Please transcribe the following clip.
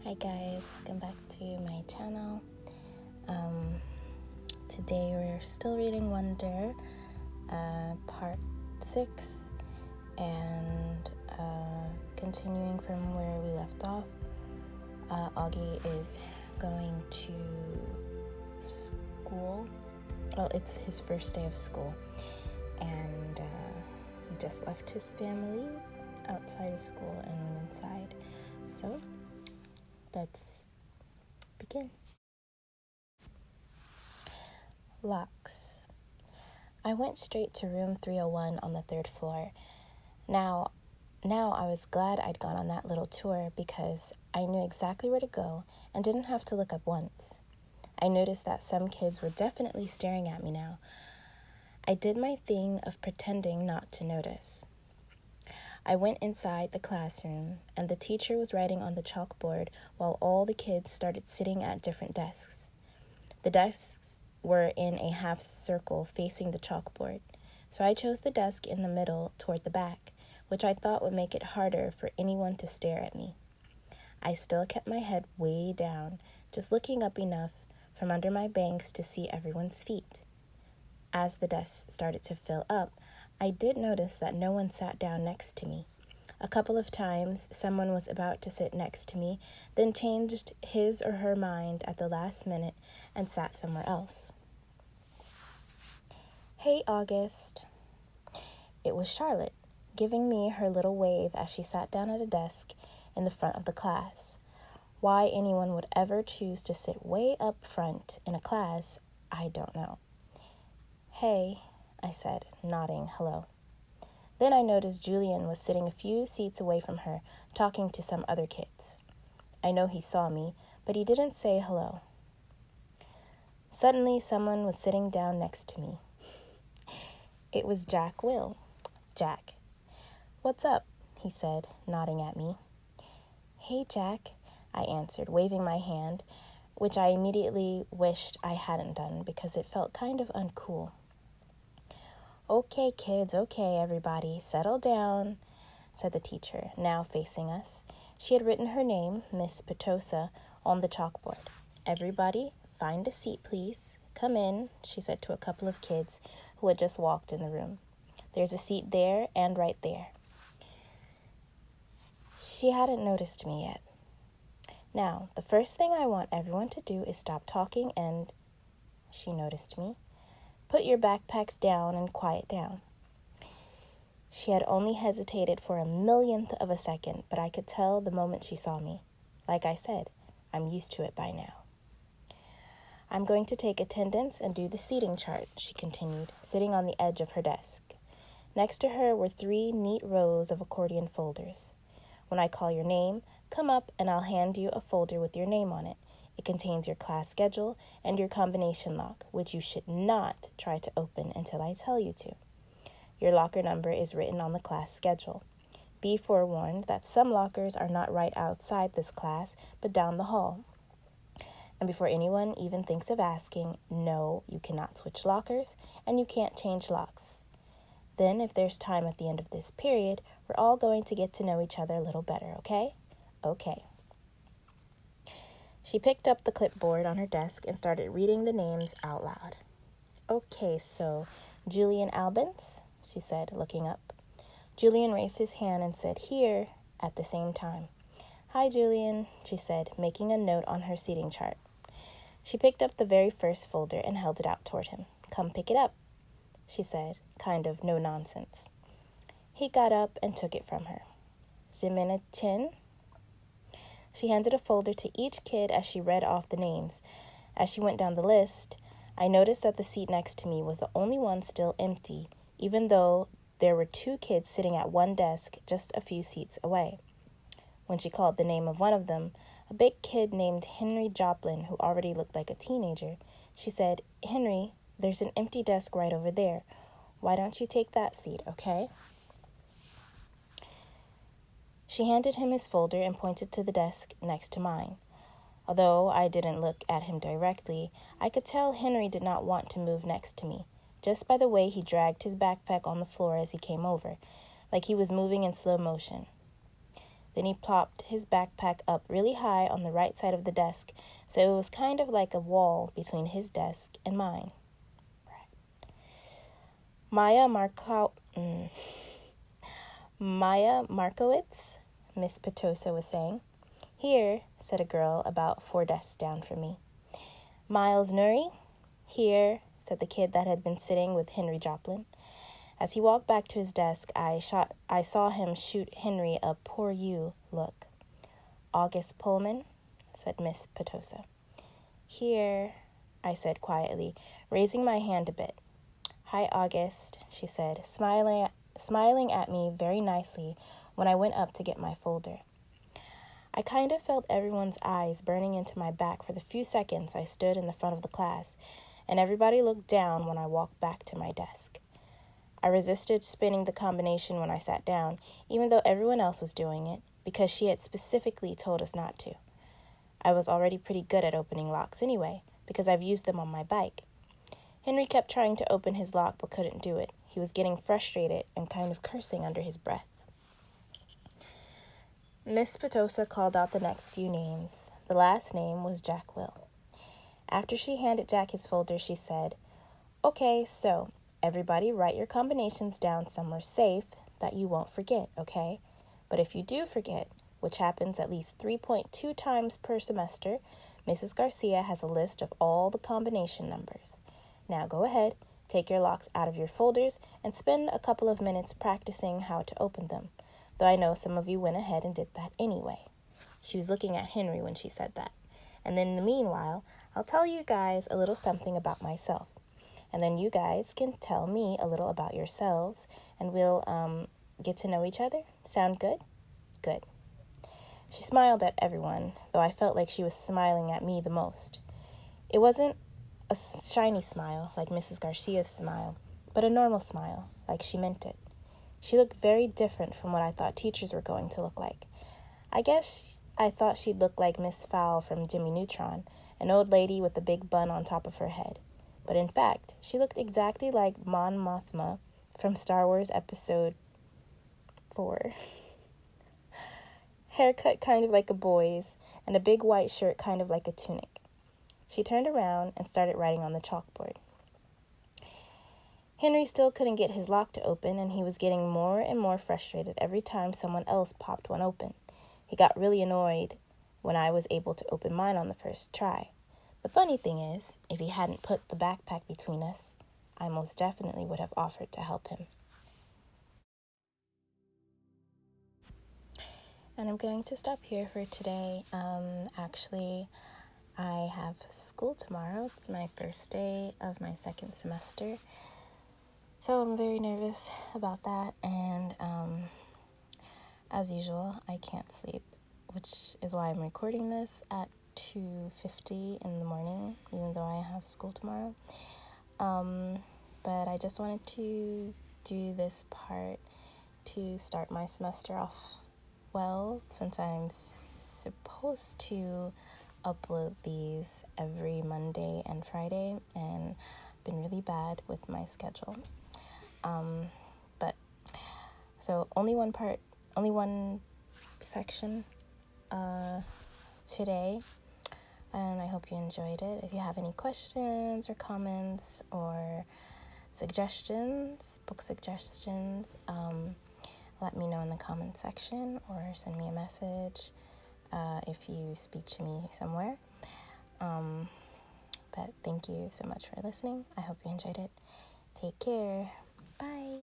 Hi guys, welcome back to my channel. Today we're still reading Wonder, part 6, and continuing from where we left off. Augie is going to school. Well, it's his first day of school, and he just left his family outside of school and inside. So let's begin. Locks. I went straight to room 301 on the 3rd floor. Now I was glad I'd gone on that little tour because I knew exactly where to go and didn't have to look up once. I noticed that some kids were definitely staring at me now. I did my thing of pretending not to notice. I went inside the classroom, and the teacher was writing on the chalkboard while all the kids started sitting at different desks. The desks were in a half circle facing the chalkboard, so I chose the desk in the middle toward the back, which I thought would make it harder for anyone to stare at me. I still kept my head way down, just looking up enough from under my bangs to see everyone's feet. As the desk started to fill up, I did notice that no one sat down next to me. A couple of times, someone was about to sit next to me, then changed his or her mind at the last minute and sat somewhere else. "Hey, August." It was Charlotte, giving me her little wave as she sat down at a desk in the front of the class. Why anyone would ever choose to sit way up front in a class, I don't know. "Hey," I said, nodding hello. Then I noticed Julian was sitting a few seats away from her, talking to some other kids. I know he saw me, but he didn't say hello. Suddenly, someone was sitting down next to me. It was Jack Will. Jack. "What's up?" he said, nodding at me. "Hey, Jack," I answered, waving my hand, which I immediately wished I hadn't done because it felt kind of uncool. "Okay, kids, okay, everybody, settle down," said the teacher, now facing us. She had written her name, Miss Petosa, on the chalkboard. "Everybody, find a seat, please. Come in," she said to a couple of kids who had just walked in the room. "There's a seat there and right there." She hadn't noticed me yet. "Now, the first thing I want everyone to do is stop talking and," she noticed me, "put your backpacks down and quiet down." She had only hesitated for a millionth of a second, but I could tell the moment she saw me. Like I said, I'm used to it by now. "I'm going to take attendance and do the seating chart," she continued, sitting on the edge of her desk. Next to her were 3 neat rows of accordion folders. When I call your name, come up and I'll hand you a folder with your name on it. It contains your class schedule and your combination lock, which you should not try to open until I tell you to. Your locker number is written on the class schedule. Be forewarned that some lockers are not right outside this class, but down the hall. And before anyone even thinks of asking, no, you cannot switch lockers, and you can't change locks. Then, if there's time at the end of this period, we're all going to get to know each other a little better, okay? Okay. She picked up the clipboard on her desk and started reading the names out loud. "Okay, so Julian Albans," she said, looking up. Julian raised his hand and said, "Here," at the same time. "Hi, Julian," she said, making a note on her seating chart. She picked up the very first folder and held it out toward him. "Come pick it up," she said, kind of no nonsense. He got up and took it from her. "Jimena Chin?" She handed a folder to each kid as she read off the names. As she went down the list, I noticed that the seat next to me was the only one still empty, even though there were 2 kids sitting at one desk just a few seats away. When she called the name of one of them, a big kid named Henry Joplin, who already looked like a teenager, she said, "Henry, there's an empty desk right over there. Why don't you take that seat, okay?" She handed him his folder and pointed to the desk next to mine. Although I didn't look at him directly, I could tell Henry did not want to move next to me, just by the way he dragged his backpack on the floor as he came over, like he was moving in slow motion. Then he plopped his backpack up really high on the right side of the desk, so it was kind of like a wall between his desk and mine. Maya Markowitz, Miss Petosa was saying. Here, said a girl about 4 desks down from me. Miles Nuri? Here, said the kid that had been sitting with Henry Joplin. As he walked back to his desk, I saw him shoot Henry a poor you look. August Pullman, said Miss Petosa. Here, I said quietly, raising my hand a bit. Hi, August, she said, smiling at me very nicely when I went up to get my folder. I kind of felt everyone's eyes burning into my back for the few seconds I stood in the front of the class, and everybody looked down when I walked back to my desk. I resisted spinning the combination when I sat down, even though everyone else was doing it, because she had specifically told us not to. I was already pretty good at opening locks anyway, because I've used them on my bike. Henry kept trying to open his lock but couldn't do it. He was getting frustrated and kind of cursing under his breath. Miss Petosa called out the next few names. The last name was Jack Will. After she handed Jack his folder, she said, Okay, so everybody write your combinations down somewhere safe that you won't forget, okay? But if you do forget, which happens at least 3.2 times per semester, Mrs. Garcia has a list of all the combination numbers. Now go ahead, take your locks out of your folders, and spend a couple of minutes practicing how to open them, though I know some of you went ahead and did that anyway. She was looking at Henry when she said that. And then in the meanwhile, I'll tell you guys a little something about myself. And then you guys can tell me a little about yourselves, and we'll get to know each other. Sound good? Good. She smiled at everyone, though I felt like she was smiling at me the most. It wasn't a shiny smile like Mrs. Garcia's smile, but a normal smile, like she meant it. She looked very different from what I thought teachers were going to look like. I guess I thought she'd look like Miss Fowl from Jimmy Neutron, an old lady with a big bun on top of her head. But in fact, she looked exactly like Mon Mothma from Star Wars Episode 4. Haircut kind of like a boy's, and a big white shirt kind of like a tunic. She turned around and started writing on the chalkboard. Henry still couldn't get his lock to open, and he was getting more and more frustrated every time someone else popped one open. He got really annoyed when I was able to open mine on the first try. The funny thing is, if he hadn't put the backpack between us, I most definitely would have offered to help him. And I'm going to stop here for today. Actually, I have school tomorrow. It's my first day of my second semester. So I'm very nervous about that. And as usual, I can't sleep, which is why I'm recording this at 2:50 in the morning, even though I have school tomorrow. But I just wanted to do this part to start my semester off well, since I'm supposed to upload these every Monday and Friday, and been really bad with my schedule. But so only one section today, and I hope you enjoyed it. If you have any questions or comments or suggestions, book suggestions, let me know in the comment section or send me a message if you speak to me somewhere. But thank you so much for listening. I hope you enjoyed it. Take care. Bye.